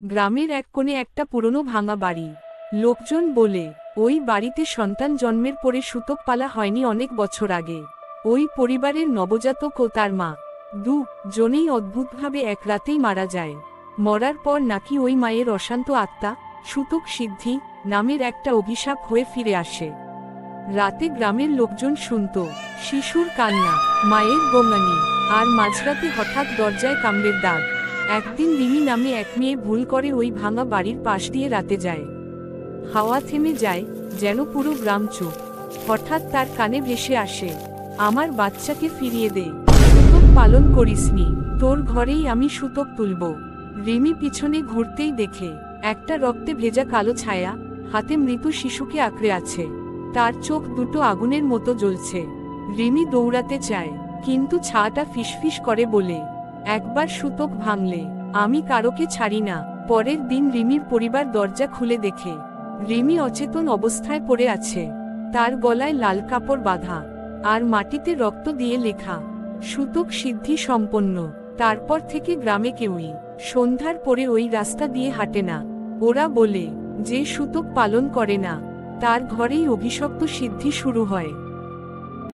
গ্রামের এক কোণে একটা পুরনো ভাঙা বাড়ি। লোকজন বলে ওই বাড়িতে সন্তান জন্মের পরে সুতোক পালা হয়নি অনেক বছর আগে। ওই পরিবারের নবজাতক ও তার মা জনেই অদ্ভুতভাবে এক রাতেই মারা যায়। মরার পর নাকি ওই মায়ের অশান্ত আত্মা সুতোক সিদ্ধি নামের একটা অভিশাপ হয়ে ফিরে আসে। রাতে গ্রামের লোকজন শুনত শিশুর কান্না, মায়ের গোঙানি, আর মাঝরাতে হঠাৎ দরজায় কামড়ের দাগ। একদিন রিমি নামে এক মেয়ে ভুল করে ওই ভাঙা বাড়ির পাশ দিয়ে রাতে যায়। হাওয়া থেমে যায়, যেন পুরো গ্রাম চুপ। হঠাৎ তার কানে ভেসে আসে, আমার বাচ্চাকে ফিরিয়ে দে, সুতোক পালন করিসনি, তোর ঘরেই আমি সুতোক তুলব। রিমি পিছনে ঘুরতেই দেখে একটা রক্তে ভেজা কালো ছায়া হাতে মৃত শিশুকে আঁকড়ে আছে। তার চোখ দুটো আগুনের মতো জ্বলছে। রিমি দৌড়াতে চায়, কিন্তু ছায়াটা ফিসফিস করে বলে, একবার সুতোক ভাঙলে আমি কারোকে ছাড়ি না। পরের দিন রিমির পরিবার দরজা খুলে দেখে রিমি অচেতন অবস্থায় পড়ে আছে। তার গলায় লাল কাপড় বাঁধা, আর মাটিতে রক্ত দিয়ে লেখা, সুতোক সিদ্ধি সম্পন্ন। তারপর থেকে গ্রামে কেউই সন্ধ্যার পরে ওই রাস্তা দিয়ে হাঁটে না। ওরা বলে, যে সুতোক পালন করে না তার ঘরেই অভিশপ্ত সিদ্ধি শুরু হয়।